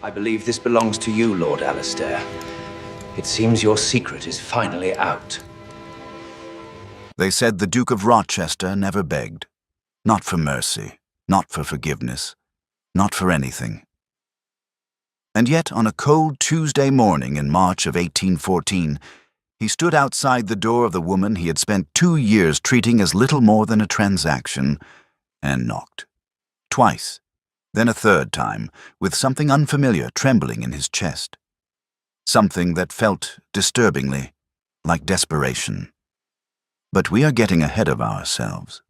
I believe this belongs to you, Lord Alistair. It seems your secret is finally out. They said the Duke of Rochester never begged. Not for mercy, not for forgiveness, not for anything. And yet, on a cold Tuesday morning in March of 1814, he stood outside the door of the woman he had spent 2 years treating as little more than a transaction, and knocked. Twice, then a third time, with something unfamiliar trembling in his chest. Something that felt disturbingly like desperation. But we are getting ahead of ourselves.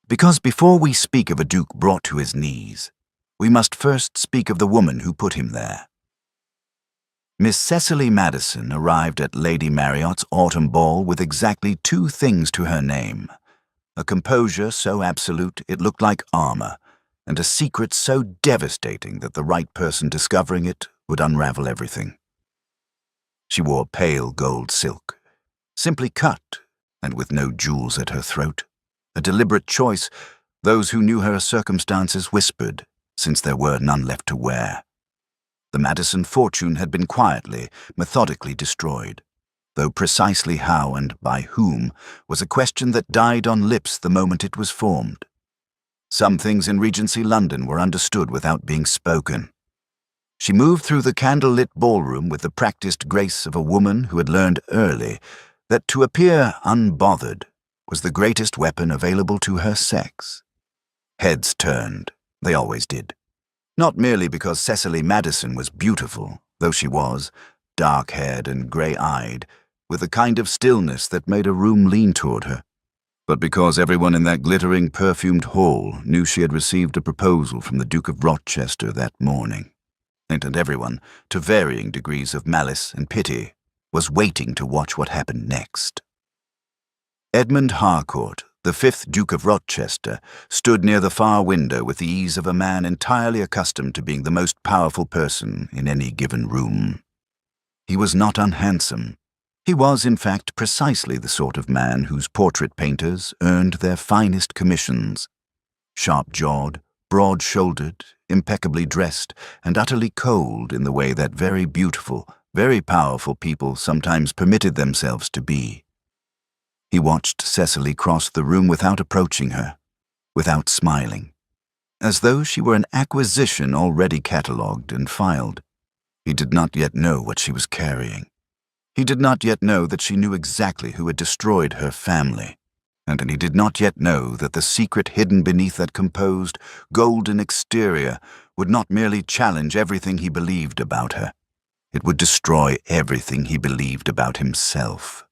Because before we speak of a duke brought to his knees, we must first speak of the woman who put him there. Miss Cecily Madison arrived at Lady Marriott's autumn ball with exactly 2 things to her name: a composure so absolute it looked like armor, and a secret so devastating that the right person discovering it would unravel everything. She wore pale gold silk, simply cut, and with no jewels at her throat. A deliberate choice, those who knew her circumstances whispered, since there were none left to wear. The Madison fortune had been quietly, methodically destroyed, though precisely how and by whom was a question that died on lips the moment it was formed. Some things in Regency London were understood without being spoken. She moved through the candle-lit ballroom with the practiced grace of a woman who had learned early that to appear unbothered was the greatest weapon available to her sex. Heads turned. They always did. Not merely because Cecily Madison was beautiful, though she was, dark-haired and grey-eyed, with a kind of stillness that made a room lean toward her, but because everyone in that glittering, perfumed hall knew she had received a proposal from the Duke of Rochester that morning, and everyone, to varying degrees of malice and pity, was waiting to watch what happened next. Edmund Harcourt, the 5th Duke of Rochester, stood near the far window with the ease of a man entirely accustomed to being the most powerful person in any given room. He was not unhandsome. He was, in fact, precisely the sort of man whose portrait painters earned their finest commissions. Sharp-jawed, broad-shouldered, impeccably dressed, and utterly cold in the way that very beautiful, very powerful people sometimes permitted themselves to be. He watched Cecily cross the room without approaching her, without smiling, as though she were an acquisition already catalogued and filed. He did not yet know what she was carrying. He did not yet know that she knew exactly who had destroyed her family, and he did not yet know that the secret hidden beneath that composed, golden exterior would not merely challenge everything he believed about her. It would destroy everything he believed about himself.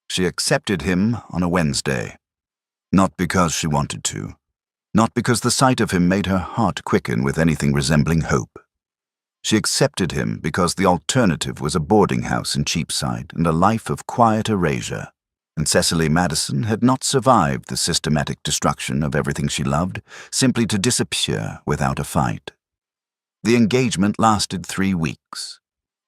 She accepted him on a Wednesday, not because she wanted to, not because the sight of him made her heart quicken with anything resembling hope. She accepted him because the alternative was a boarding house in Cheapside and a life of quiet erasure, and Cecily Madison had not survived the systematic destruction of everything she loved, simply to disappear without a fight. The engagement lasted 3 weeks.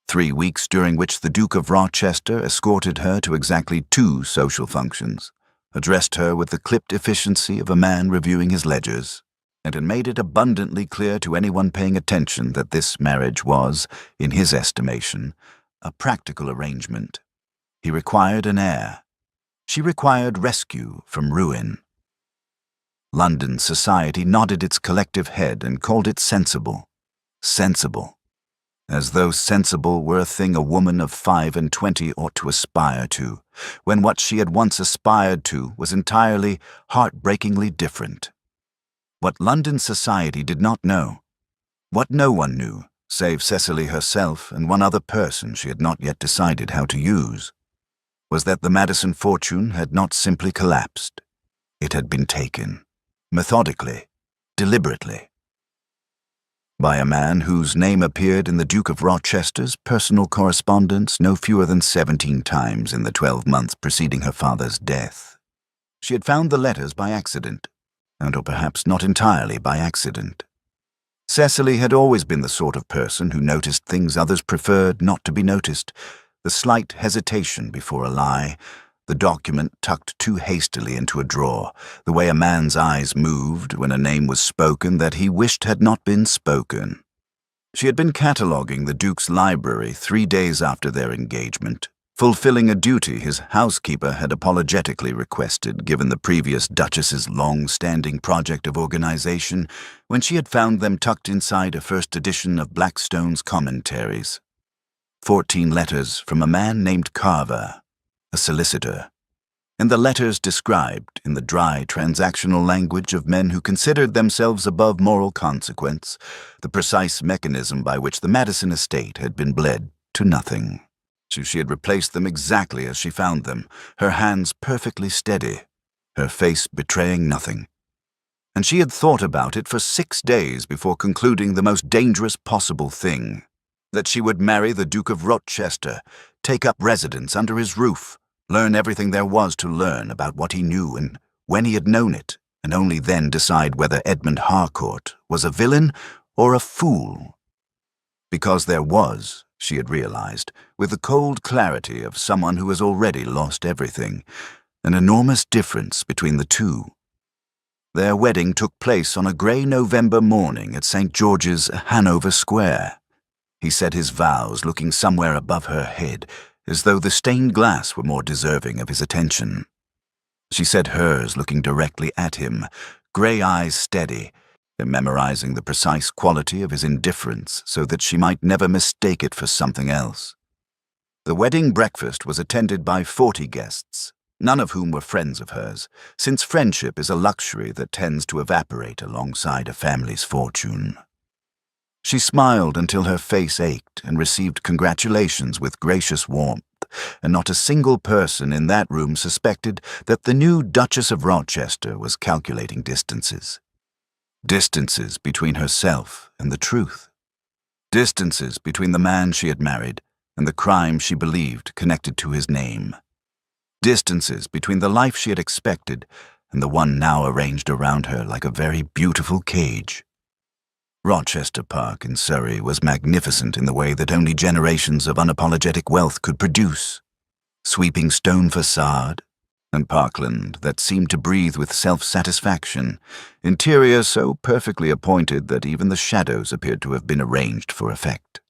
3 weeks during which the Duke of Rochester escorted her to exactly 2 social functions, addressed her with the clipped efficiency of a man reviewing his ledgers, and had made it abundantly clear to anyone paying attention that this marriage was, in his estimation, a practical arrangement. He required an heir. She required rescue from ruin. London society nodded its collective head and called it sensible. Sensible. As though sensible were a thing a woman of 25 ought to aspire to, when what she had once aspired to was entirely, heartbreakingly different. What London society did not know, what no one knew, save Cecily herself and one other person she had not yet decided how to use, was that the Madison fortune had not simply collapsed. It had been taken, methodically, deliberately, by a man whose name appeared in the Duke of Rochester's personal correspondence no fewer than 17 times in the 12 months preceding her father's death. She had found the letters by accident, or perhaps not entirely by accident. Cecily had always been the sort of person who noticed things others preferred not to be noticed, the slight hesitation before a lie, the document tucked too hastily into a drawer, the way a man's eyes moved when a name was spoken that he wished had not been spoken. She had been cataloguing the Duke's library 3 days after their engagement, fulfilling a duty his housekeeper had apologetically requested given the previous Duchess's long-standing project of organization when she had found them tucked inside a first edition of Blackstone's Commentaries. 14 letters from a man named Carver, a solicitor, and the letters described, in the dry transactional language of men who considered themselves above moral consequence, the precise mechanism by which the Madison estate had been bled to nothing. She had replaced them exactly as she found them, her hands perfectly steady, her face betraying nothing. And she had thought about it for 6 days before concluding the most dangerous possible thing, that she would marry the Duke of Rochester, take up residence under his roof, learn everything there was to learn about what he knew and when he had known it, and only then decide whether Edmund Harcourt was a villain or a fool. Because there was, she had realized, with the cold clarity of someone who has already lost everything, an enormous difference between the two. Their wedding took place on a grey November morning at St. George's, Hanover Square. He said his vows looking somewhere above her head, as though the stained glass were more deserving of his attention. She said hers looking directly at him, grey eyes steady, memorizing the precise quality of his indifference so that she might never mistake it for something else. The wedding breakfast was attended by 40 guests, none of whom were friends of hers, since friendship is a luxury that tends to evaporate alongside a family's fortune. She smiled until her face ached and received congratulations with gracious warmth, and not a single person in that room suspected that the new Duchess of Rochester was calculating distances. Distances between herself and the truth. Distances between the man she had married and the crime she believed connected to his name. Distances between the life she had expected and the one now arranged around her like a very beautiful cage. Rochester Park in Surrey was magnificent in the way that only generations of unapologetic wealth could produce. Sweeping stone facade, and parkland that seemed to breathe with self-satisfaction, interior so perfectly appointed that even the shadows appeared to have been arranged for effect.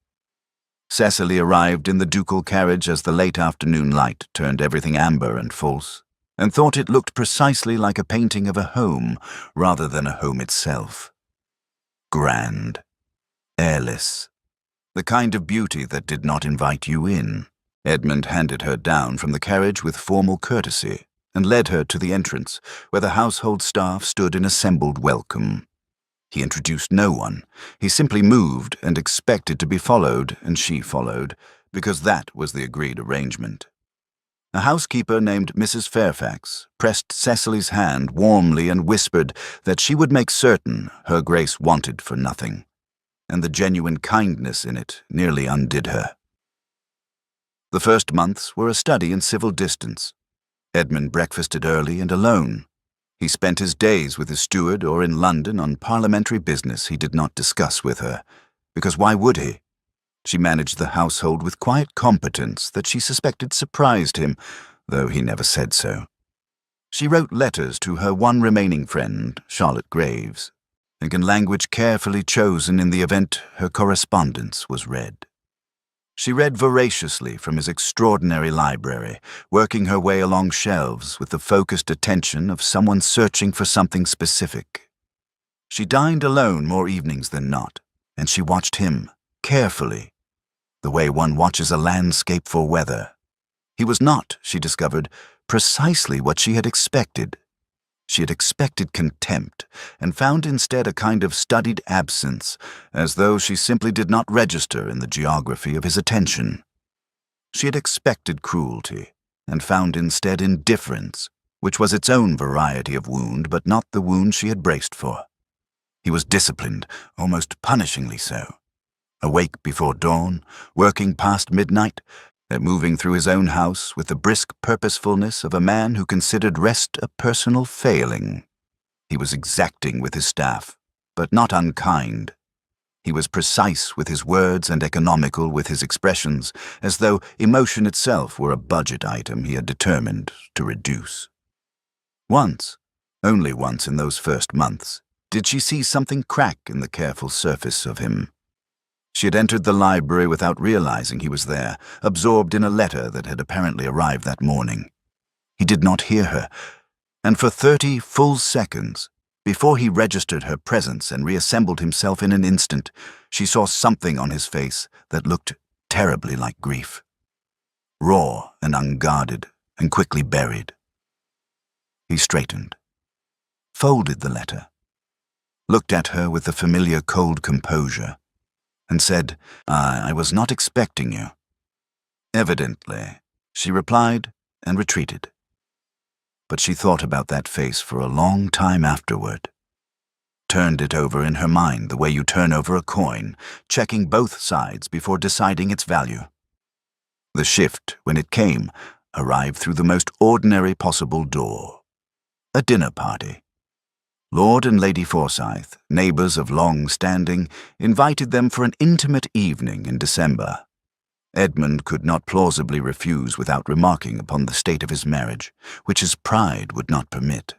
Cecily arrived in the ducal carriage as the late afternoon light turned everything amber and false, and thought it looked precisely like a painting of a home rather than a home itself. Grand, airless, the kind of beauty that did not invite you in. Edmund handed her down from the carriage with formal courtesy and led her to the entrance, where the household staff stood in assembled welcome. He introduced no one. He simply moved and expected to be followed, and she followed, because that was the agreed arrangement. A housekeeper named Mrs. Fairfax pressed Cecily's hand warmly and whispered that she would make certain her Grace wanted for nothing, and the genuine kindness in it nearly undid her. The first months were a study in civil distance. Edmund breakfasted early and alone. He spent his days with his steward or in London on parliamentary business he did not discuss with her, because why would he? She managed the household with quiet competence that she suspected surprised him, though he never said so. She wrote letters to her one remaining friend, Charlotte Graves, and in language carefully chosen in the event her correspondence was read. She read voraciously from his extraordinary library, working her way along shelves with the focused attention of someone searching for something specific. She dined alone more evenings than not, and she watched him, carefully, the way one watches a landscape for weather. He was not, she discovered, precisely what she had expected. She had expected contempt, and found instead a kind of studied absence, as though she simply did not register in the geography of his attention. She had expected cruelty, and found instead indifference, which was its own variety of wound, but not the wound she had braced for. He was disciplined, almost punishingly so. Awake before dawn, working past midnight, moving through his own house with the brisk purposefulness of a man who considered rest a personal failing. He was exacting with his staff, but not unkind. He was precise with his words and economical with his expressions, as though emotion itself were a budget item he had determined to reduce. Once, only once in those first months, did she see something crack in the careful surface of him. She had entered the library without realizing he was there, absorbed in a letter that had apparently arrived that morning. He did not hear her, and for 30 full seconds, before he registered her presence and reassembled himself in an instant, she saw something on his face that looked terribly like grief. Raw and unguarded and quickly buried. He straightened, folded the letter, looked at her with the familiar cold composure, and said, I was not expecting you. Evidently, she replied and retreated. But she thought about that face for a long time afterward. Turned it over in her mind the way you turn over a coin, checking both sides before deciding its value. The shift, when it came, arrived through the most ordinary possible door. A dinner party. Lord and Lady Forsyth, neighbours of long standing, invited them for an intimate evening in December. Edmund could not plausibly refuse without remarking upon the state of his marriage, which his pride would not permit.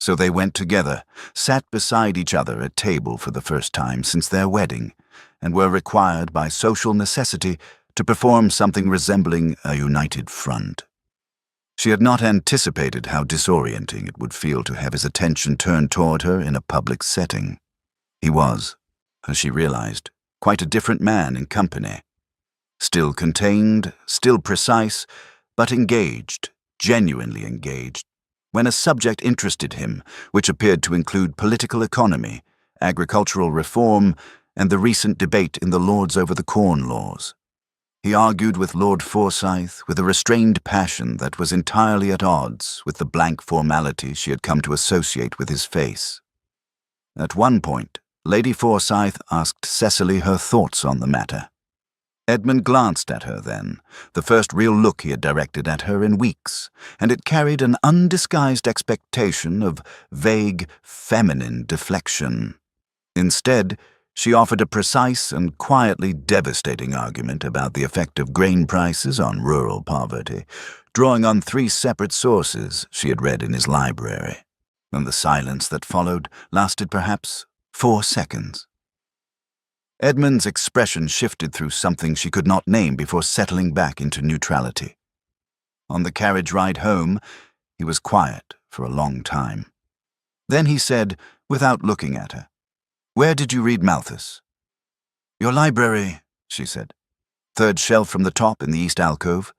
So they went together, sat beside each other at table for the first time since their wedding, and were required by social necessity to perform something resembling a united front. She had not anticipated how disorienting it would feel to have his attention turned toward her in a public setting. He was, as she realized, quite a different man in company. Still contained, still precise, but engaged, genuinely engaged, when a subject interested him, which appeared to include political economy, agricultural reform, and the recent debate in the Lords over the Corn Laws. He argued with Lord Forsyth with a restrained passion that was entirely at odds with the blank formality she had come to associate with his face. At one point, Lady Forsyth asked Cecily her thoughts on the matter. Edmund glanced at her then, the first real look he had directed at her in weeks, and it carried an undisguised expectation of vague, feminine deflection. Instead, she offered a precise and quietly devastating argument about the effect of grain prices on rural poverty, drawing on 3 separate sources she had read in his library, and the silence that followed lasted perhaps 4 seconds. Edmund's expression shifted through something she could not name before settling back into neutrality. On the carriage ride home, he was quiet for a long time. Then he said, without looking at her, "Where did you read Malthus?" "Your library," she said. "3rd shelf from the top in the east alcove.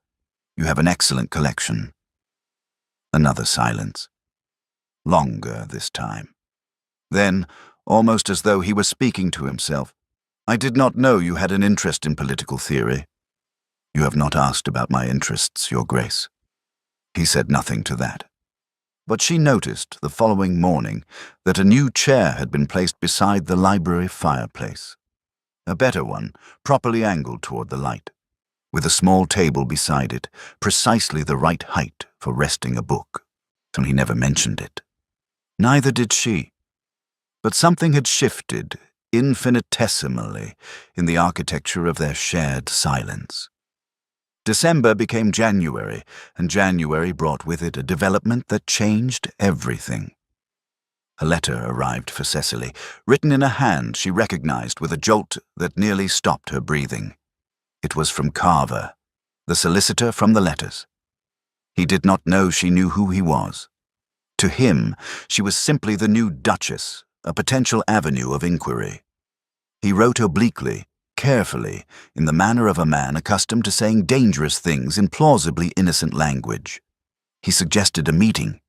You have an excellent collection." Another silence. Longer this time. Then, almost as though he were speaking to himself, "I did not know you had an interest in political theory." "You have not asked about my interests, Your Grace." He said nothing to that. But she noticed the following morning that a new chair had been placed beside the library fireplace. A better one, properly angled toward the light, with a small table beside it, precisely the right height for resting a book. So he never mentioned it. Neither did she. But something had shifted infinitesimally in the architecture of their shared silence. December became January, and January brought with it a development that changed everything. A letter arrived for Cecily, written in a hand she recognized with a jolt that nearly stopped her breathing. It was from Carver, the solicitor from the letters. He did not know she knew who he was. To him, she was simply the new Duchess, a potential avenue of inquiry. He wrote obliquely, carefully, in the manner of a man accustomed to saying dangerous things in plausibly innocent language. He suggested a meeting.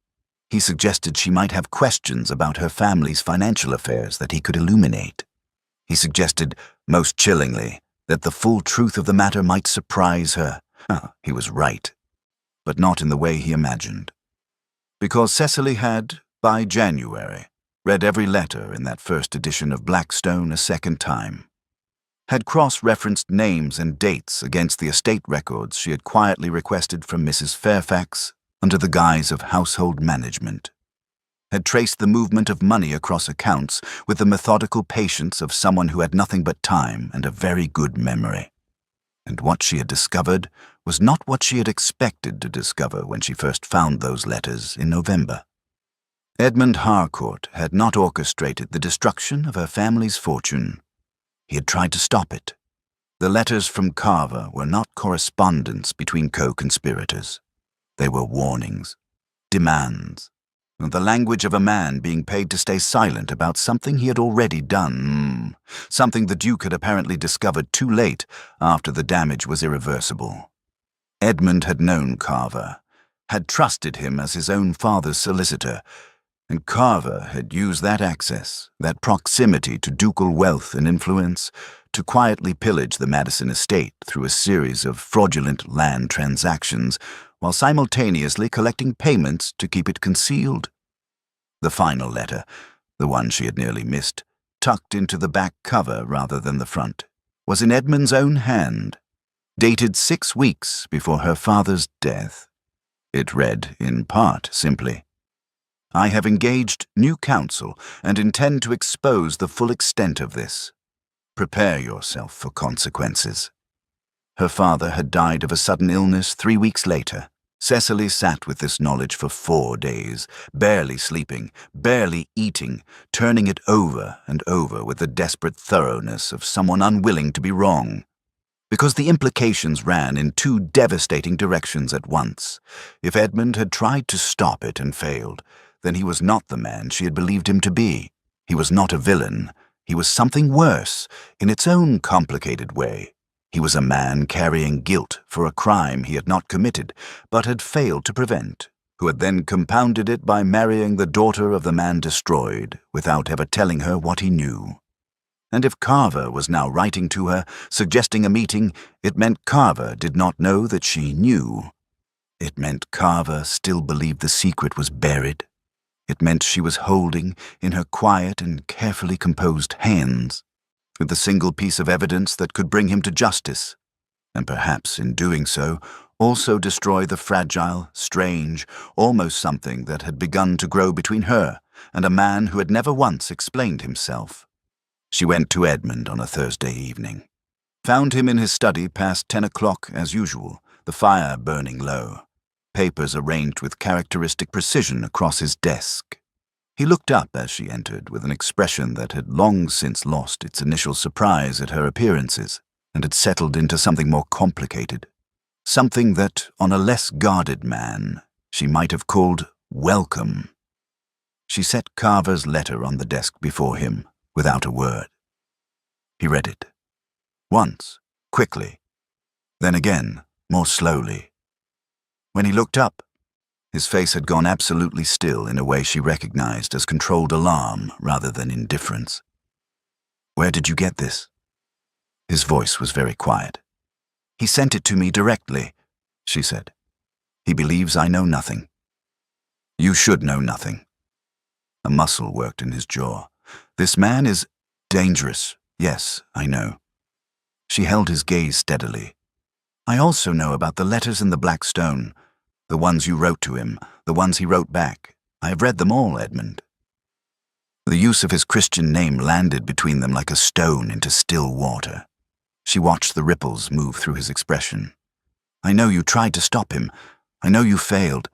He suggested she might have questions about her family's financial affairs that he could illuminate. He suggested, most chillingly, that the full truth of the matter might surprise her. He was right, but not in the way he imagined. Because Cecily had, by January, read every letter in that first edition of Blackstone a second time, had cross-referenced names and dates against the estate records she had quietly requested from Mrs. Fairfax under the guise of household management, had traced the movement of money across accounts with the methodical patience of someone who had nothing but time and a very good memory. And what she had discovered was not what she had expected to discover when she first found those letters in November. Edmund Harcourt had not orchestrated the destruction of her family's fortune. He had tried to stop it. The letters from Carver were not correspondence between co-conspirators. They were warnings, demands, and the language of a man being paid to stay silent about something he had already done, something the Duke had apparently discovered too late after the damage was irreversible. Edmund had known Carver, had trusted him as his own father's solicitor, and Carver had used that access, that proximity to ducal wealth and influence, to quietly pillage the Madison estate through a series of fraudulent land transactions, while simultaneously collecting payments to keep it concealed. The final letter, the one she had nearly missed, tucked into the back cover rather than the front, was in Edmund's own hand, dated 6 weeks before her father's death. It read, in part, simply, "I have engaged new counsel and intend to expose the full extent of this. Prepare yourself for consequences." Her father had died of a sudden illness 3 weeks later. Cecily sat with this knowledge for 4 days, barely sleeping, barely eating, turning it over and over with the desperate thoroughness of someone unwilling to be wrong. Because the implications ran in 2 devastating directions at once. If Edmund had tried to stop it and failed, then he was not the man she had believed him to be. He was not a villain. He was something worse, in its own complicated way. He was a man carrying guilt for a crime he had not committed, but had failed to prevent, who had then compounded it by marrying the daughter of the man destroyed, without ever telling her what he knew. And if Carver was now writing to her, suggesting a meeting, it meant Carver did not know that she knew. It meant Carver still believed the secret was buried. It meant she was holding, in her quiet and carefully composed hands, with the single piece of evidence that could bring him to justice, and perhaps in doing so also destroy the fragile, strange, almost something that had begun to grow between her and a man who had never once explained himself. She went to Edmund on a Thursday evening. Found him in his study past 10 o'clock as usual, the fire burning low, papers arranged with characteristic precision across his desk. He looked up as she entered with an expression that had long since lost its initial surprise at her appearances and had settled into something more complicated, something that, on a less guarded man, she might have called welcome. She set Carver's letter on the desk before him, without a word. He read it. Once, quickly. Then again, more slowly. When he looked up, his face had gone absolutely still in a way she recognized as controlled alarm rather than indifference. "Where did you get this?" His voice was very quiet. "He sent it to me directly," she said. "He believes I know nothing." "You should know nothing." A muscle worked in his jaw. "This man is dangerous. Yes, I know." She held his gaze steadily. "I also know about the letters in the Black Stone. The ones you wrote to him, the ones he wrote back. I have read them all, Edmund." The use of his Christian name landed between them like a stone into still water. She watched the ripples move through his expression. "I know you tried to stop him. I know you failed.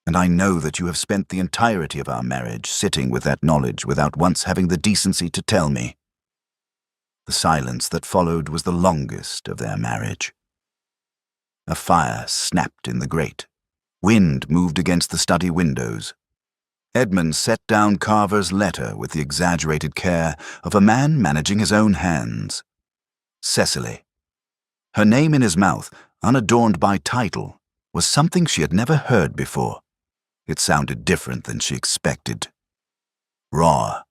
And I know that you have spent the entirety of our marriage sitting with that knowledge without once having the decency to tell me." The silence that followed was the longest of their marriage. A fire snapped in the grate. Wind moved against the study windows. Edmund set down Carver's letter with the exaggerated care of a man managing his own hands. Cecily. Her name in his mouth, unadorned by title, was something she had never heard before. It sounded different than she expected. Raw.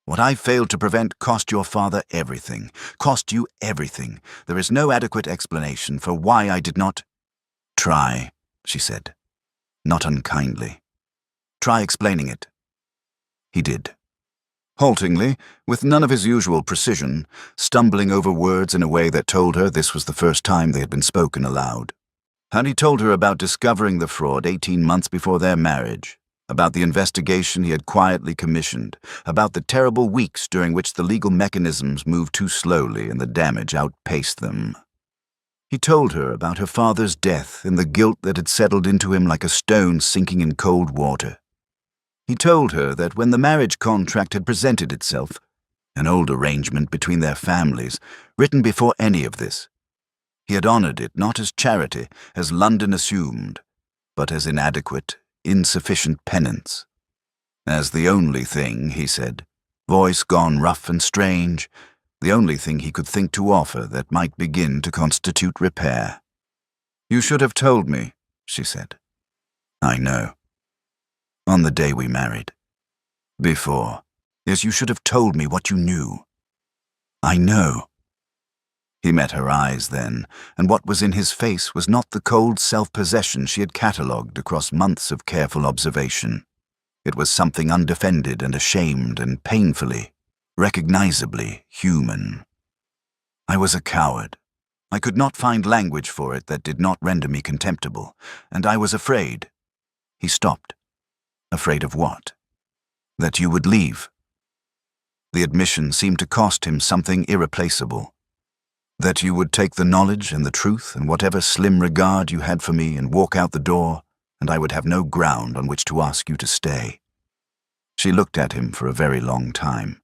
"What I failed to prevent cost your father everything, cost you everything. There is no adequate explanation for why I did not—" "Try," she said, not unkindly. "Try explaining it." He did. Haltingly, with none of his usual precision, stumbling over words in a way that told her this was the first time they had been spoken aloud. And he told her about discovering the fraud 18 months before their marriage, about the investigation he had quietly commissioned, about the terrible weeks during which the legal mechanisms moved too slowly and the damage outpaced them. He told her about her father's death and the guilt that had settled into him like a stone sinking in cold water. He told her that when the marriage contract had presented itself, an old arrangement between their families, written before any of this. He had honored it not as charity, as London assumed, but as inadequate, insufficient penance. As the only thing, he said, voice gone rough and strange, the only thing he could think to offer that might begin to constitute repair. "You should have told me," she said. "I know. On the day we married. Before. Yes, you should have told me what you knew." "I know." He met her eyes then, and what was in his face was not the cold self-possession she had catalogued across months of careful observation. It was something undefended and ashamed and painfully, recognizably human. "I was a coward. I could not find language for it that did not render me contemptible, and I was afraid." He stopped. Afraid of what? That you would leave. The admission seemed to cost him something irreplaceable. That you would take the knowledge and the truth and whatever slim regard you had for me and walk out the door, and I would have no ground on which to ask you to stay. She looked at him for a very long time.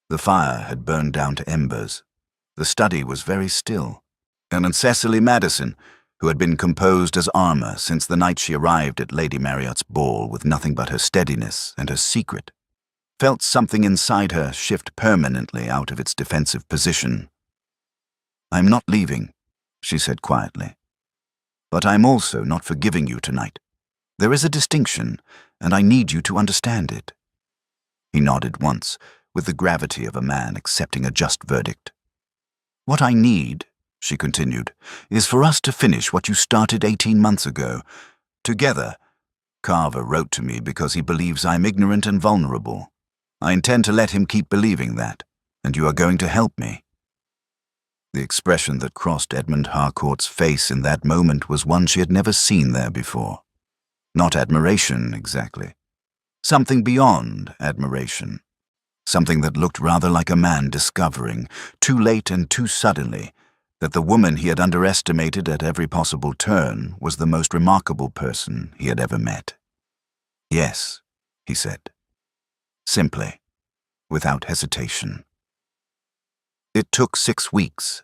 The fire had burned down to embers. The study was very still. And Cecily Madison, who had been composed as armor since the night she arrived at Lady Marriott's ball with nothing but her steadiness and her secret, felt something inside her shift permanently out of its defensive position. "I'm not leaving," she said quietly. "But I'm also not forgiving you tonight. There is a distinction, and I need you to understand it." He nodded once, with the gravity of a man accepting a just verdict. "What I need," she continued, "is for us to finish what you started 18 months ago. Together. Carver wrote to me because he believes I'm ignorant and vulnerable. I intend to let him keep believing that, and you are going to help me." The expression that crossed Edmund Harcourt's face in that moment was one she had never seen there before. Not admiration, exactly. Something beyond admiration. Something that looked rather like a man discovering, too late and too suddenly, that the woman he had underestimated at every possible turn was the most remarkable person he had ever met. "Yes," he said. Simply, without hesitation. It took 6 weeks.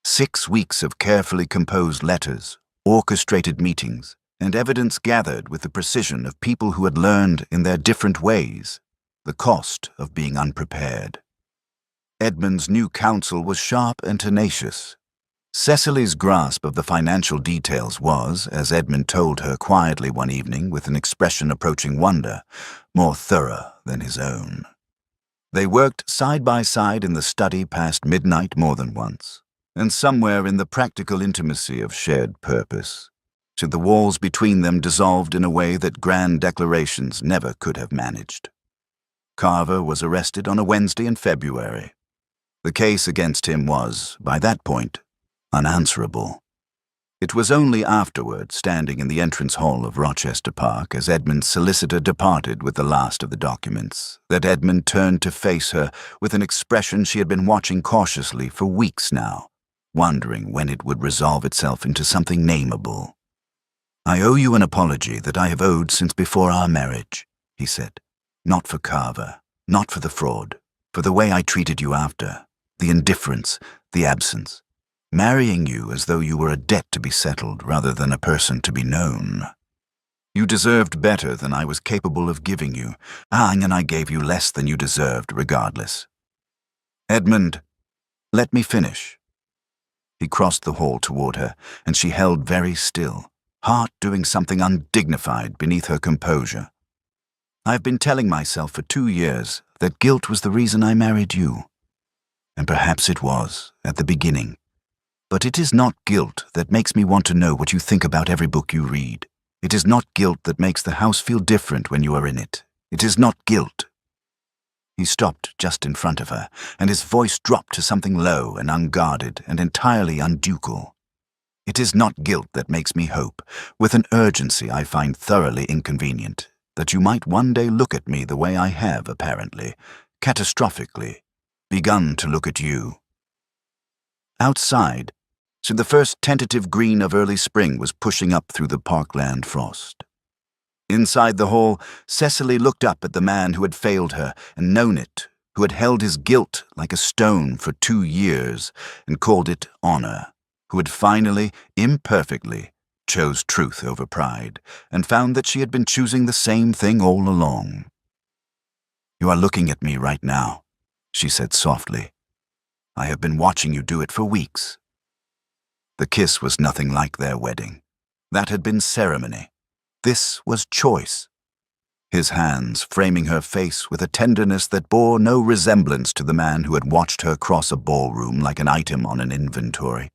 6 weeks of carefully composed letters, orchestrated meetings, and evidence gathered with the precision of people who had learned in their different ways the cost of being unprepared. Edmund's new counsel was sharp and tenacious. Cecily's grasp of the financial details was, as Edmund told her quietly one evening with an expression approaching wonder, more thorough than his own. They worked side by side in the study past midnight more than once, and somewhere in the practical intimacy of shared purpose, till the walls between them dissolved in a way that grand declarations never could have managed. Carver was arrested on a Wednesday in February. The case against him was, by that point, unanswerable. It was only afterward, standing in the entrance hall of Rochester Park as Edmund's solicitor departed with the last of the documents, that Edmund turned to face her with an expression she had been watching cautiously for weeks now, wondering when it would resolve itself into something nameable. "I owe you an apology that I have owed since before our marriage," he said. "Not for Carver, not for the fraud, for the way I treated you after, the indifference, the absence. Marrying you as though you were a debt to be settled rather than a person to be known. You deserved better than I was capable of giving you, and I gave you less than you deserved regardless. Edmund, let me finish." He crossed the hall toward her, and she held very still, heart doing something undignified beneath her composure. "I've been telling myself for 2 years that guilt was the reason I married you. And perhaps it was, at the beginning. But it is not guilt that makes me want to know what you think about every book you read. It is not guilt that makes the house feel different when you are in it. It is not guilt." He stopped just in front of her, and his voice dropped to something low and unguarded and entirely unducal. "It is not guilt that makes me hope, with an urgency I find thoroughly inconvenient, that you might one day look at me the way I have, apparently, catastrophically, begun to look at you." Outside, so the first tentative green of early spring was pushing up through the parkland frost. Inside the hall, Cecily looked up at the man who had failed her and known it, who had held his guilt like a stone for 2 years and called it honor, who had finally, imperfectly, chose truth over pride and found that she had been choosing the same thing all along. "You are looking at me right now," she said softly. "I have been watching you do it for weeks." The kiss was nothing like their wedding. That had been ceremony. This was choice. His hands framing her face with a tenderness that bore no resemblance to the man who had watched her cross a ballroom like an item on an inventory.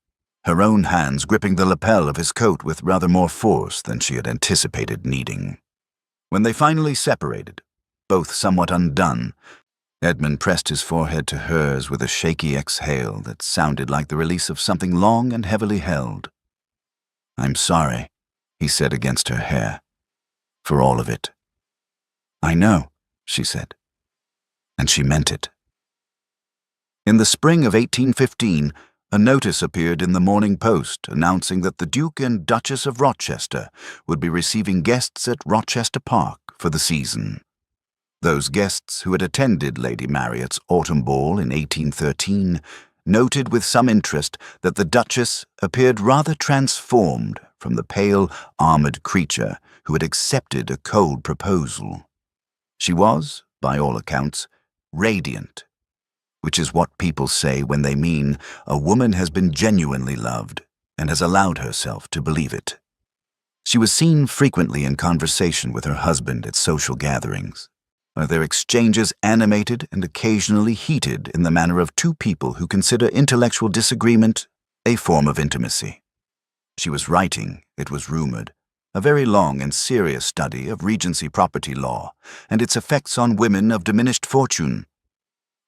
Her own hands gripping the lapel of his coat with rather more force than she had anticipated needing. When they finally separated, both somewhat undone, Edmund pressed his forehead to hers with a shaky exhale that sounded like the release of something long and heavily held. "I'm sorry," he said against her hair, "for all of it." "I know," she said. And she meant it. In the spring of 1815, a notice appeared in the Morning Post announcing that the Duke and Duchess of Rochester would be receiving guests at Rochester Park for the season. Those guests who had attended Lady Marriott's autumn ball in 1813 noted with some interest that the Duchess appeared rather transformed from the pale, armored creature who had accepted a cold proposal. She was, by all accounts, radiant, which is what people say when they mean a woman has been genuinely loved and has allowed herself to believe it. She was seen frequently in conversation with her husband at social gatherings, where their exchanges animated and occasionally heated in the manner of two people who consider intellectual disagreement a form of intimacy. She was writing, it was rumored, a very long and serious study of Regency property law and its effects on women of diminished fortune.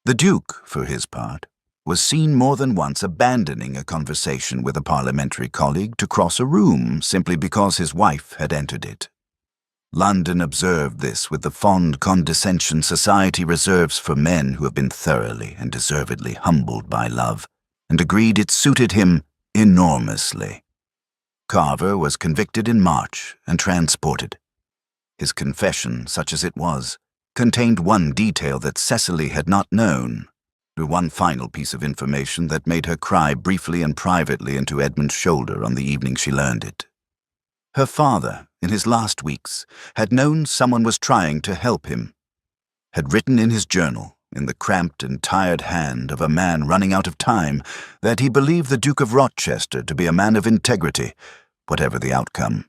The Duke, for his part, was seen more than once abandoning a conversation with a parliamentary colleague to cross a room simply because his wife had entered it. London observed this with the fond condescension society reserves for men who have been thoroughly and deservedly humbled by love, and agreed it suited him enormously. Carver was convicted in March and transported. His confession, such as it was, contained one detail that Cecily had not known, one final piece of information that made her cry briefly and privately into Edmund's shoulder on the evening she learned it. Her father, in his last weeks, had known someone was trying to help him, had written in his journal, in the cramped and tired hand of a man running out of time, that he believed the Duke of Rochester to be a man of integrity, whatever the outcome.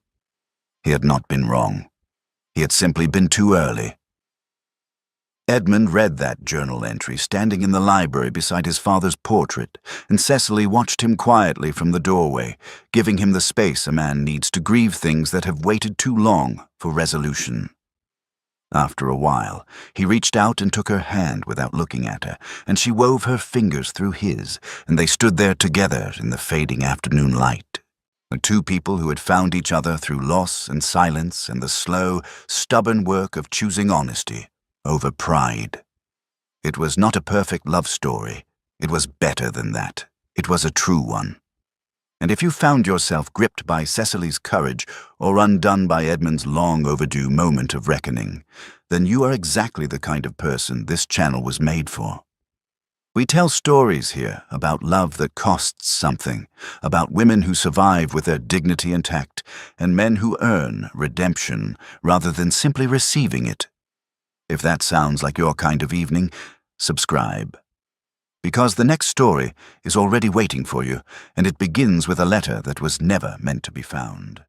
He had not been wrong. He had simply been too early. Edmund read that journal entry standing in the library beside his father's portrait, and Cecily watched him quietly from the doorway, giving him the space a man needs to grieve things that have waited too long for resolution. After a while, he reached out and took her hand without looking at her, and she wove her fingers through his, and they stood there together in the fading afternoon light. The two people who had found each other through loss and silence and the slow, stubborn work of choosing honesty over pride. It was not a perfect love story. It was better than that. It was a true one. And if you found yourself gripped by Cecily's courage or undone by Edmund's long overdue moment of reckoning, then you are exactly the kind of person this channel was made for. We tell stories here about love that costs something, about women who survive with their dignity intact, and men who earn redemption rather than simply receiving it. If that sounds like your kind of evening, subscribe. Because the next story is already waiting for you, and it begins with a letter that was never meant to be found.